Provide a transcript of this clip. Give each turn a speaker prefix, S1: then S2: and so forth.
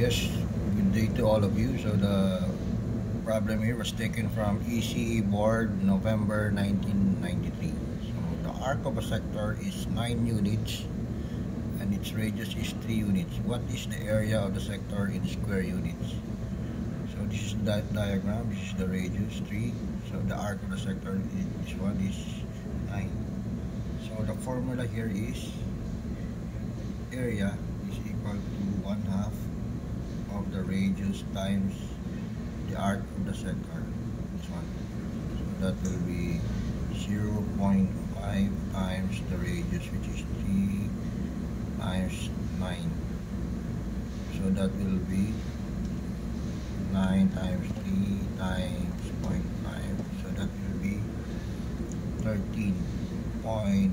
S1: Yes, good day to all of you. So the problem here was taken from ECE board November 1993. So the arc of a sector is 9 units and its radius is 3 units. What is the area of the sector in square units? So this is the diagram. This is the radius 3. So the arc of the sector is, this one is 9. So the formula here is area is equal to 1/2 of the radius times the arc of the sector, this one. So that will be 0.5 times the radius, which is 3 times 9. So that will be 9 times 3 times 0.5. So that will be 13.5